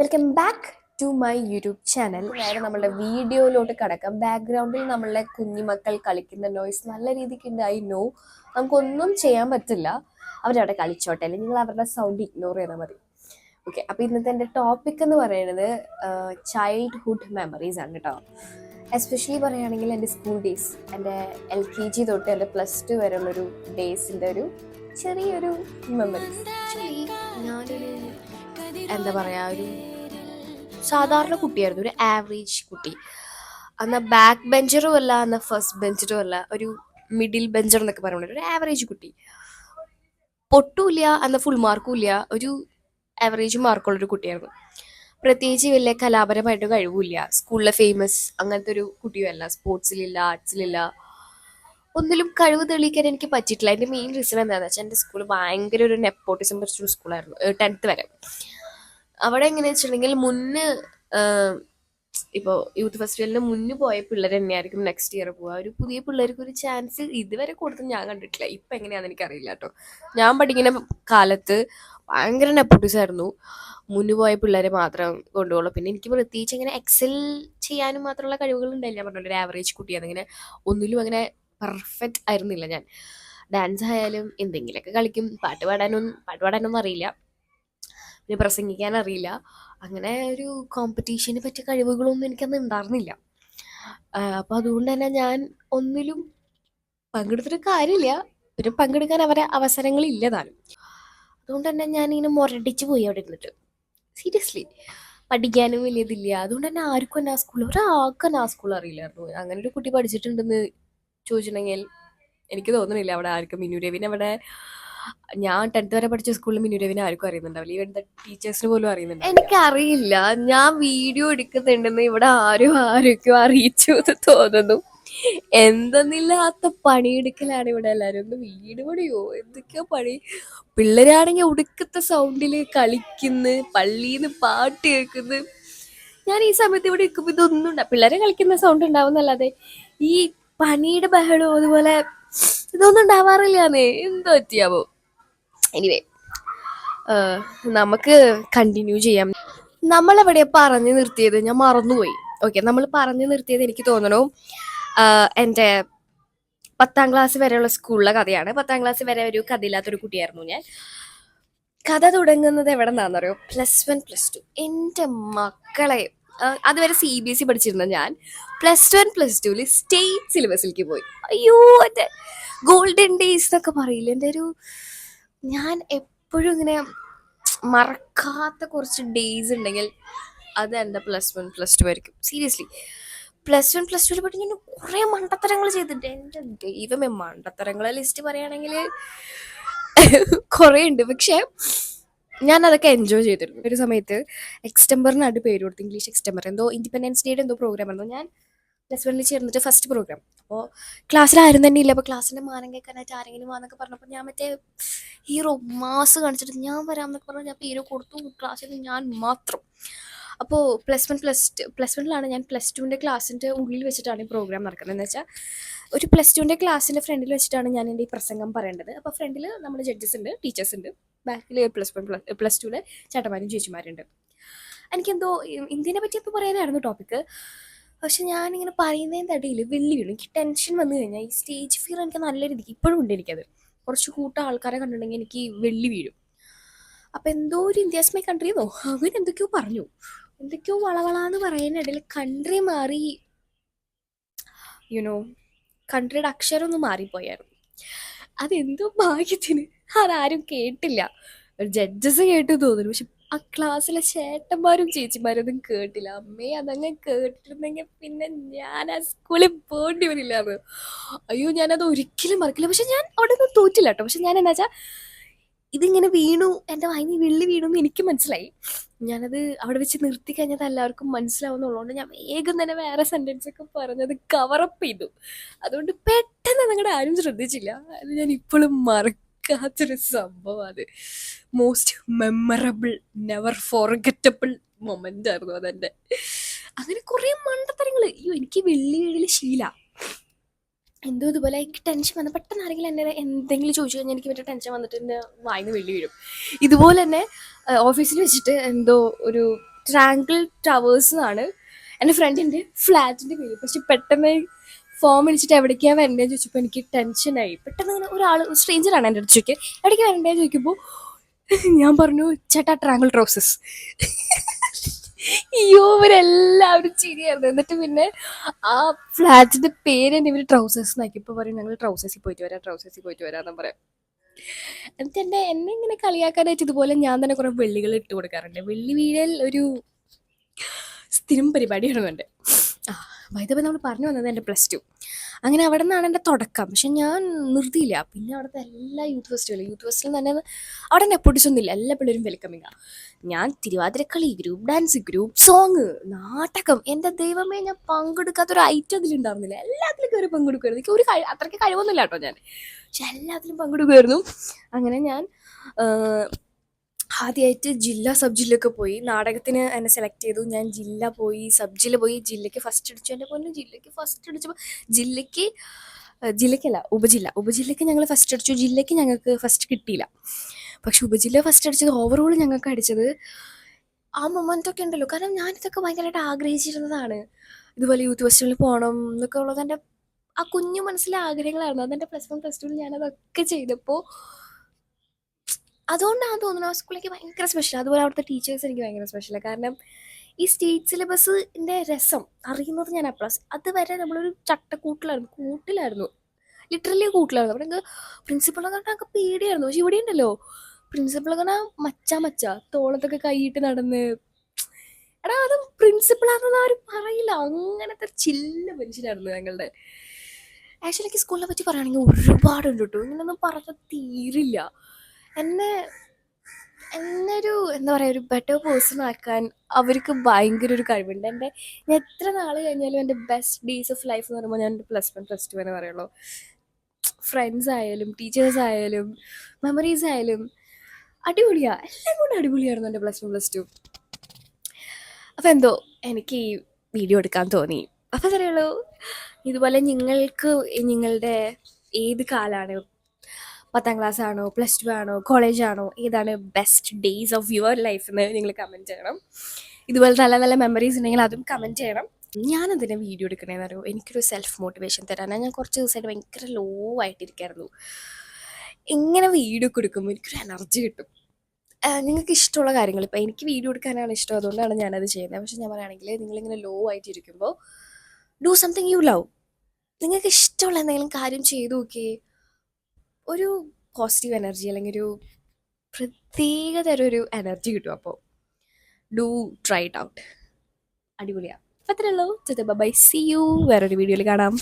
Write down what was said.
Welcome back to my YouTube channel. നേരെ നമ്മളുടെ വീഡിയോയിലോട്ട് കിടക്കാം. ബാക്ക്ഗ്രൗണ്ടിൽ നമ്മളെ കുഞ്ഞുമക്കൾ കളിക്കുന്ന നോയ്സ് നല്ല രീതിക്ക് ഉണ്ട്. ഐ നോ, നമുക്കൊന്നും ചെയ്യാൻ പറ്റില്ല. അവരവിടെ കളിച്ചോട്ടെ, അല്ലെങ്കിൽ നിങ്ങൾ അവരുടെ സൗണ്ട് ഇഗ്നോർ ചെയ്താൽ മതി. ഓക്കെ, അപ്പോൾ ഇന്നത്തെ എൻ്റെ ടോപ്പിക് എന്ന് പറയുന്നത് ചൈൽഡ്ഹുഡ് മെമ്മറീസ് ആണ് കേട്ടോ. എസ്പെഷ്യലി പറയുകയാണെങ്കിൽ എൻ്റെ സ്കൂൾ ഡേയ്സ്, എൻ്റെ LKG തൊട്ട് എൻ്റെ +2 വരെയുള്ളൊരു ഡേയ്സിൻ്റെ ഒരു ചെറിയൊരു മെമ്മറീസ്. ആക്ച്വലി ഞാനൊരു എന്താ പറയുക, ഒരു സാധാരണ കുട്ടിയായിരുന്നു, ഒരു ആവറേജ് കുട്ടി. എന്നാൽ ബാക്ക് ബെഞ്ചറും അല്ല, എന്നാൽ ഫസ്റ്റ് ബെഞ്ചറും അല്ല, ഒരു മിഡിൽ ബെഞ്ചർ എന്നൊക്കെ പറയുന്നത് ഒരു ആവറേജ് കുട്ടി. പൊട്ടുമില്ല എന്നാൽ ഫുൾ മാർക്കും ഇല്ല, ഒരു ആവറേജ് മാർക്കുള്ളൊരു കുട്ടിയായിരുന്നു. പ്രത്യേകിച്ച് വലിയ കലാപരമായിട്ട് കഴിവില്ല, സ്കൂളിലെ ഫേമസ് അങ്ങനത്തെ ഒരു കുട്ടിയും അല്ല, സ്പോർട്സിലില്ല, ആർട്സിലില്ല, ഒന്നിലും കഴിവ് തെളിയിക്കാൻ എനിക്ക് പറ്റിയിട്ടില്ല. അതിൻ്റെ മെയിൻ റീസൺ എന്താണെന്ന് വെച്ചാൽ എൻ്റെ സ്കൂൾ ഭയങ്കര ഒരു നെപ്പോട്ടിസം പഠിച്ചൊരു സ്കൂളായിരുന്നു 10th വരെ. അവിടെ എങ്ങനെയാ വെച്ചിട്ടുണ്ടെങ്കിൽ മുന്നേ ഇപ്പോൾ യൂത്ത് ഫെസ്റ്റിവലിന് മുന്നേ പോയ പിള്ളേർ തന്നെയായിരിക്കും നെക്സ്റ്റ് ഇയർ പോവുക. ഒരു പുതിയ പിള്ളേർക്ക് ഒരു ചാൻസ് ഇതുവരെ കൊടുത്ത് ഞാൻ കണ്ടിട്ടില്ല. ഇപ്പം എങ്ങനെയാണെന്ന് എനിക്കറിയില്ല കേട്ടോ. ഞാൻ പഠിക്കുന്ന കാലത്ത് ഭയങ്കര നെപ്പോട്ടിസം ആയിരുന്നു. മുന്നു പോയ പിള്ളേരെ മാത്രം കൊണ്ടുപോകുള്ളൂ. പിന്നെ എനിക്ക് പ്രത്യേകിച്ച് അങ്ങനെ എക്സൽ ചെയ്യാനും മാത്രമുള്ള കഴിവുകൾ ഉണ്ടായില്ല. ഞാൻ പറഞ്ഞല്ലോ, ഒരു ആവറേജ് കുട്ടിയാണ്. അങ്ങനെ ഒന്നിലും അങ്ങനെ പെർഫെക്റ്റ് ആയിരുന്നില്ല ഞാൻ. ഡാൻസ് ആയാലും എന്തെങ്കിലുമൊക്കെ കളിക്കും. പാട്ട് പാടാനൊന്നും അറിയില്ല, പിന്നെ പ്രസംഗിക്കാൻ അറിയില്ല. അങ്ങനെ ഒരു കോമ്പറ്റീഷന് പറ്റിയ കഴിവുകളൊന്നും എനിക്കന്ന് ഉണ്ടായിരുന്നില്ല. അപ്പോൾ അതുകൊണ്ട് തന്നെ ഞാൻ ഒന്നിലും പങ്കെടുത്തിട്ട് കാര്യമില്ല. പിന്നെ പങ്കെടുക്കാൻ അവസരങ്ങളില്ല താനും. അതുകൊണ്ട് തന്നെ ഞാനിങ്ങനെ മുരടിച്ച് പോയി അവിടെ ഇരുന്നിട്ട്. സീരിയസ്ലി പഠിക്കാനും വലിയതില്ല. അതുകൊണ്ട് തന്നെ ആർക്കും തന്നെ ആ സ്കൂളിൽ ഒരാൾക്കും ആ സ്കൂൾ അറിയില്ലായിരുന്നു. അങ്ങനെ ഒരു കുട്ടി പഠിച്ചിട്ടുണ്ടെന്ന് ചോദിച്ചിട്ടുണ്ടെങ്കിൽ എനിക്ക് തോന്നുന്നില്ല അവിടെ ആർക്കും. മിന്നു രവിനെ അവിടെ, ഞാൻ 10th വരെ പഠിച്ച സ്കൂളിൽ മിന്നു രവിനെ ആർക്കും അറിയുന്നുണ്ടാവില്ല. ഇവരുടെ ടീച്ചേഴ്സിന് പോലും അറിയുന്നുണ്ടാവില്ല. എനിക്കറിയില്ല, ഞാൻ വീഡിയോ എടുക്കുന്നുണ്ടെന്ന് ഇവിടെ ആരൊക്കെയോ അറിയിച്ചു എന്ന് തോന്നുന്നു. എന്തെന്നില്ലാത്ത പണിയെടുക്കലാണ് ഇവിടെ എല്ലാവരും. ഒന്ന് വീട് പണിയോ എന്തൊക്കെയോ പണി. പിള്ളേരാണെങ്കിൽ ഒടുക്കത്തെ സൗണ്ടിൽ കളിക്കുന്നു, പള്ളിയിൽ നിന്ന് പാട്ട് കേൾക്കുന്നു. ഞാൻ ഈ സമയത്ത് ഇവിടെ നിൽക്കുമ്പോൾ ഇതൊന്നും പിള്ളേരെ കളിക്കുന്ന സൗണ്ട് ഉണ്ടാവുന്നല്ലാതെ ഈ പണിയുടെ ബഹളവും അതുപോലെ ഇതൊന്നും ഉണ്ടാവാറില്ലാന്നേ. എന്തോ പറ്റിയാവോ. എനിവേ, നമുക്ക് കണ്ടിന്യൂ ചെയ്യാം. നമ്മളെവിടെയാ പറഞ്ഞു നിർത്തിയത്? ഞാൻ മറന്നുപോയി. ഓക്കെ, നമ്മൾ പറഞ്ഞു നിർത്തിയത് എനിക്ക് തോന്നണു എൻ്റെ 10th ക്ലാസ് വരെയുള്ള സ്കൂളിലെ കഥയാണ്. 10th ക്ലാസ് വരെ ഒരു കഥയില്ലാത്തൊരു കുട്ടിയായിരുന്നു ഞാൻ. കഥ തുടങ്ങുന്നത് എവിടെ നിന്നാണെന്നറിയോ? +1 +2. എൻ്റെ മക്കളെ, അതുവരെ CBSE പഠിച്ചിരുന്ന ഞാൻ +1 +2 സ്റ്റേറ്റ് സിലബസിലേക്ക് പോയി. അയ്യോ, എൻ്റെ ഗോൾഡൻ ഡേയ്സ് എന്നൊക്കെ പറയില്ല. എൻ്റെ ഒരു, ഞാൻ എപ്പോഴും ഇങ്ങനെ മറക്കാത്ത കുറച്ച് ഡേയ്സ് ഉണ്ടെങ്കിൽ അത് എൻ്റെ +1 +2 ആയിരിക്കും. സീരിയസ്ലി, +1 +2 പഠിച്ച് ഞാൻ കുറേ മണ്ടത്തരങ്ങൾ ചെയ്തിട്ടുണ്ട്. എൻ്റെ ദൈവമേ, മണ്ടത്തരങ്ങളെ ലിസ്റ്റ് പറയുകയാണെങ്കിൽ കുറേ ഉണ്ട്. പക്ഷേ ഞാൻ അതൊക്കെ എൻജോയ് ചെയ്തിരുന്നു. ഒരു സമയത്ത് എക്സ്റ്റംബറിനായിട്ട് പേര് കൊടുത്തു, ഇംഗ്ലീഷ് എക്സ്റ്റംബർ. എന്തോ ഇൻഡിപെൻഡൻസ് ഡേയുടെ എന്തോ പ്രോഗ്രാം ആയിരുന്നു. ഞാൻ +1 ചേർന്നിട്ട് ഫസ്റ്റ് പ്രോഗ്രാം. അപ്പോൾ ക്ലാസ്സിൽ ആരും തന്നെ ഇല്ല. അപ്പോൾ ക്ലാസ്സിൻ്റെ മാനം കേൾക്കാനായിട്ട് ആരെങ്കിലും വാന്നൊക്കെ പറഞ്ഞപ്പോൾ ഞാൻ മറ്റേ ഹീറോ മാസ് കാണിച്ചിട്ട് ഞാൻ വരാമെന്നൊക്കെ പറഞ്ഞാൽ ഞാൻ പേര് കൊടുത്തു. ക്ലാസ്സിൽ ഞാൻ മാത്രം. അപ്പോൾ +1 ഞാൻ +2ൻ്റെ ക്ലാസ്സിൻ്റെ ഉള്ളിൽ വെച്ചിട്ടാണ് ഈ പ്രോഗ്രാം നടക്കുന്നത്. എന്ന് വെച്ചാൽ ഒരു +2ൻ്റെ ക്ലാസ്സിൻ്റെ ഫ്രണ്ടിൽ വെച്ചിട്ടാണ് ഞാൻ എൻ്റെ ഈ പ്രസംഗം പറയേണ്ടത്. അപ്പോൾ ഫ്രണ്ടിൽ നമ്മുടെ ജഡ്ജസ് ഉണ്ട്, ടീച്ചേഴ്സ് ഉണ്ട്, ബാക്കിൽ +2ലെ ചേട്ടന്മാരും ചേച്ചിമാരുണ്ട്. എനിക്കെന്തോ ഇന്ത്യനെ പറ്റി ഇപ്പോൾ പറയാനായിരുന്നു ടോപ്പിക്ക്. പക്ഷെ ഞാനിങ്ങനെ പറയുന്നതിൻ്റെ ഇടയിൽ വെള്ളി വീണു. എനിക്ക് ടെൻഷൻ വന്നു കഴിഞ്ഞാൽ ഈ സ്റ്റേജ് ഫിയർ എനിക്ക് നല്ല രീതിക്ക് ഇപ്പോഴും ഉണ്ട്. എനിക്കത് കുറച്ച് ആൾക്കാരെ കണ്ടിട്ടുണ്ടെങ്കിൽ എനിക്ക് വെള്ളി വീഴും. അപ്പം എന്തോ ഒരു ഇന്ത്യാസ് മൈ കൺട്രി എന്നോ അങ്ങനെ എന്തൊക്കെയോ പറഞ്ഞു. എന്തൊക്കെയോ വളവളാന്ന് പറയുന്നതിടയിൽ കൺട്രി മാറി, യുനോ കൺട്രിയുടെ അക്ഷരം ഒന്ന് മാറിപ്പോയായിരുന്നു. അതെന്തോ ഭാഗ്യത്തിന് അതാരും കേട്ടില്ല. ജഡ്ജസ് കേട്ടു തോന്നുന്നു, പക്ഷെ ആ ക്ലാസ്സിലെ ചേട്ടന്മാരും ചേച്ചിമാരും ഒന്നും കേട്ടില്ല. അമ്മേ, അതങ്ങ് കേട്ടിരുന്നെങ്കിൽ പിന്നെ ഞാൻ ആ സ്കൂളിൽ പോകേണ്ടി വരില്ലായിരുന്നു. അയ്യോ, ഞാനത് ഒരിക്കലും മറക്കില്ല. പക്ഷെ ഞാൻ അവിടെ നിന്ന് തോറ്റില്ല കേട്ടോ. പക്ഷെ ഞാൻ എന്താ വെച്ചാൽ ഇതിങ്ങനെ വീണു, എൻ്റെ വായിന്ന് വെള്ളി വീണു എന്ന് എനിക്ക് മനസ്സിലായി. ഞാനത് അവിടെ വെച്ച് നിർത്തി കഴിഞ്ഞത് എല്ലാവർക്കും മനസ്സിലാവുന്നുള്ളതുകൊണ്ട് ഞാൻ വേഗം തന്നെ വേറെ സെൻറ്റൻസ് ഒക്കെ പറഞ്ഞത് കവറപ്പ് ചെയ്തു. അതുകൊണ്ട് പെട്ടെന്ന് നിങ്ങളുടെ ആരും ശ്രദ്ധിച്ചില്ല. അത് ഞാൻ ഇപ്പോഴും മറക്കാത്തൊരു സംഭവം. അത് മോസ്റ്റ് മെമ്മറബിൾ, നെവർ ഫോർഗറ്റബിൾ മൊമെൻ്റ് ആയിരുന്നു അതെൻ്റെ. അങ്ങനെ കുറേ മണ്ടത്തരങ്ങൾ. അയ്യോ, എനിക്ക് വെള്ളി വീഴൽ ശീല. എന്തോ ഇതുപോലെ എനിക്ക് ടെൻഷൻ വന്നു. പെട്ടെന്ന് ആരെങ്കിലും എന്നെ എന്തെങ്കിലും ചോദിച്ചു കഴിഞ്ഞാൽ എനിക്ക് മറ്റേ ടെൻഷൻ വന്നിട്ട് എൻ്റെ വായിന്ന് വെള്ളി വീഴും. ഇതുപോലെ തന്നെ ഓഫീസിൽ വെച്ചിട്ട് എന്തോ ഒരു ട്രാങ്കിൾ ടവേഴ്സ് എന്നാണ് എൻ്റെ ഫ്രണ്ടിൻ്റെ ഫ്ലാറ്റിൻ്റെ പേര്. പക്ഷെ പെട്ടെന്ന് ഫോം വിളിച്ചിട്ട് എവിടേക്കാണ് വരേണ്ടതെന്ന് ചോദിച്ചപ്പോൾ എനിക്ക് ടെൻഷനായി. പെട്ടെന്ന് ഇങ്ങനെ ഒരാൾ സ്ട്രേഞ്ചറാണ് എൻ്റെ അടുത്ത് ചോദിക്കുക എവിടേക്ക് വരേണ്ടതെന്ന് ചോദിക്കുമ്പോൾ ഞാൻ പറഞ്ഞു ചേട്ടാ ട്രാങ്കിൾ ട്രൗസസ്. അയ്യോ ഇവരെല്ലാവരും ചിരിയായിരുന്നു. എന്നിട്ട് പിന്നെ ആ ഫ്ലാറ്റിന്റെ പേര് തന്നെ ഇവര് ട്രൗസേഴ്സ് എന്നാക്കി. ഇപ്പൊ പറയും ഞങ്ങൾ ട്രൗസേഴ്സിൽ പോയിട്ട് വരാന്ന് പറയാം. എന്നിട്ട് എന്നെ ഇങ്ങനെ കളിയാക്കാനായിട്ട് ഇതുപോലെ ഞാൻ തന്നെ കുറെ വെള്ളികൾ ഇട്ട് കൊടുക്കാറുണ്ട്. വെള്ളി വീഴൽ ഒരു സ്ഥിരം പരിപാടിയാണ് എൻ്റെ. വൈദ്യുതി നമ്മൾ പറഞ്ഞു വന്നത് എൻ്റെ +2. അങ്ങനെ അവിടെ നിന്നാണ് എൻ്റെ തുടക്കം. പക്ഷെ ഞാൻ നിർത്തിയില്ല. പിന്നെ അവിടുത്തെ എല്ലാ യൂത്ത് ഫെസ്റ്റിവലും തന്നെ അവിടെ നെപ്പോട്ടിസം ഒന്നുമില്ല. എല്ലാ പിള്ളേരും വെൽക്കമിങ്ങാണ്. ഞാൻ Thiruvathirakali, group dance, group song, നാടകം, എൻ്റെ ദൈവമേ ഞാൻ പങ്കെടുക്കാത്തൊരു ഐറ്റം അതിലുണ്ടായിരുന്നില്ല. എല്ലാത്തിലും കയറി പങ്കെടുക്കുമായിരുന്നു. എനിക്ക് ഒരു അത്രയ്ക്ക് കഴിവൊന്നുമില്ല കേട്ടോ ഞാൻ, പക്ഷെ എല്ലാത്തിലും പങ്കെടുക്കുമായിരുന്നു. അങ്ങനെ ഞാൻ ആദ്യമായിട്ട് ജില്ല സബ് ജില്ലയൊക്കെ പോയി. നാടകത്തിന് എന്നെ സെലക്ട് ചെയ്തു. ഞാൻ ജില്ല പോയി, സബ് ജില്ല പോയി. ജില്ലയ്ക്ക് ഫസ്റ്റ് അടിച്ചു. എൻ്റെ പൊന്നു ജില്ലയ്ക്ക് ഫസ്റ്റ് അടിച്ചപ്പോൾ ജില്ലയ്ക്കല്ല ഉപജില്ലയ്ക്ക് ഞങ്ങൾ ഫസ്റ്റ് അടിച്ചു. ജില്ലയ്ക്ക് ഞങ്ങൾക്ക് ഫസ്റ്റ് കിട്ടിയില്ല. പക്ഷെ ഉപജില്ല ഫസ്റ്റ് അടിച്ചത് ഓവറോൾ ഞങ്ങൾക്ക് അടിച്ചത് ആ മൊമെൻ്റൊക്കെ ഉണ്ടല്ലോ. കാരണം ഞാനിതൊക്കെ ഭയങ്കരമായിട്ട് ആഗ്രഹിച്ചിരുന്നതാണ്. ഇതുപോലെ യൂത്ത് ഫെസ്റ്റിവലിൽ പോകണം എന്നൊക്കെ ഉള്ളത് എൻ്റെ ആ കുഞ്ഞു മനസ്സിലെ ആഗ്രഹങ്ങളായിരുന്നു. അതെൻ്റെ +1 +2 ഞാനതൊക്കെ ചെയ്തപ്പോൾ അതുകൊണ്ടാണ് തോന്നുന്നു ആ സ്കൂളിലേക്ക് ഭയങ്കര സ്പെഷ്യൽ. അതുപോലെ അവിടുത്തെ ടീച്ചേഴ്സ് എനിക്ക് ഭയങ്കര സ്പെഷ്യലാണ്. കാരണം ഈ സ്റ്റേറ്റ് സിലബസിൻ്റെ രസം അറിയുന്നത് ഞാൻ അപ്ലാസ്. അതുവരെ നമ്മളൊരു കൂട്ടിലായിരുന്നു ലിറ്ററലി കൂട്ടിലായിരുന്നു. അവിടെ ഞങ്ങൾക്ക് പ്രിൻസിപ്പളൊക്കെ ഞങ്ങൾക്ക് പേടിയായിരുന്നു. പക്ഷെ ഇവിടെ ഉണ്ടല്ലോ പ്രിൻസിപ്പളൊക്കെ മച്ച തോളത്തൊക്കെ കൈയിട്ട് നടന്ന് എടാ അത് പ്രിൻസിപ്പളാണെന്ന് ആരും പറയില്ല. അങ്ങനത്തെ ചില്ല മനുഷ്യനായിരുന്നു ഞങ്ങളുടെ. ആക്ച്വലി എനിക്ക് സ്കൂളിനെ പറ്റി പറയുകയാണെങ്കിൽ ഒരുപാടുണ്ട് കേട്ടോ. ഇങ്ങനൊന്നും പറഞ്ഞാൽ തീരില്ല. എന്നെ ഒരു എന്താ പറയുക ഒരു ബെറ്റർ പേഴ്സൺ ആക്കാൻ അവർക്ക് ഭയങ്കര ഒരു കഴിവുണ്ട്. ഞാൻ എത്ര നാൾ കഴിഞ്ഞാലും എൻ്റെ ബെസ്റ്റ് ഡേയ്സ് ഓഫ് ലൈഫ് എന്ന് പറയുമ്പോൾ ഞാൻ +1 +2 എന്ന് പറയുള്ളൂ. ഫ്രണ്ട്സ് ആയാലും ടീച്ചേഴ്സ് ആയാലും മെമ്മറീസ് ആയാലും അടിപൊളിയാണ്. എല്ലാം കൊണ്ടും അടിപൊളിയായിരുന്നു എൻ്റെ +1 +2. അപ്പോൾ എന്തോ എനിക്ക് ഈ വീഡിയോ എടുക്കാൻ തോന്നി. അപ്പോൾ അറിയുള്ളൂ ഇതുപോലെ നിങ്ങൾക്ക് നിങ്ങളുടെ ഏത് കാലമാണ്, 10ാം ക്ലാസ് ആണോ, +2 ആണോ, കോളേജാണോ, ഏതാണ് best days of your life എന്ന് നിങ്ങൾ കമൻറ്റ് ചെയ്യണം. ഇതുപോലെ നല്ല നല്ല മെമ്മറീസ് ഉണ്ടെങ്കിൽ അതും കമൻറ്റ് ചെയ്യണം. ഞാനെന്തിനാ വീഡിയോ എടുക്കണേന്ന് അറിയോ, എനിക്കൊരു സെൽഫ് മോട്ടിവേഷൻ തരാനാണ്. ഞാൻ കുറച്ച് ദിവസമായിട്ട് ഭയങ്കര ലോ ആയിട്ടിരിക്കായിരുന്നു. ഇങ്ങനെ വീഡിയോ ഒക്കെ എടുക്കുമ്പോൾ എനിക്കൊരു എനർജി കിട്ടും. നിങ്ങൾക്ക് ഇഷ്ടമുള്ള കാര്യങ്ങൾ, ഇപ്പോൾ എനിക്ക് വീഡിയോ എടുക്കാനാണ് ഇഷ്ടം, അതുകൊണ്ടാണ് ഞാനത് ചെയ്യുന്നത്. പക്ഷെ ഞാൻ പറയുകയാണെങ്കിൽ നിങ്ങളിങ്ങനെ ലോ ആയിട്ടിരിക്കുമ്പോൾ ഡു സംതിങ് യു ലവ്. നിങ്ങൾക്ക് ഇഷ്ടമുള്ള എന്തെങ്കിലും കാര്യം ചെയ്തു നോക്കിയേ, ഒരു പോസിറ്റീവ് എനർജി അല്ലെങ്കിൽ ഒരു പ്രത്യേക തരം ഒരു എനർജി കിട്ടും. അപ്പോൾ ഡു ട്രൈ ഇറ്റ് ഔട്ട്. അടിപൊളിയാണ്. അപ്പോൾ അത്രേ ഉള്ളൂ. Bye, see you. വേറൊരു വീഡിയോയിൽ കാണാം.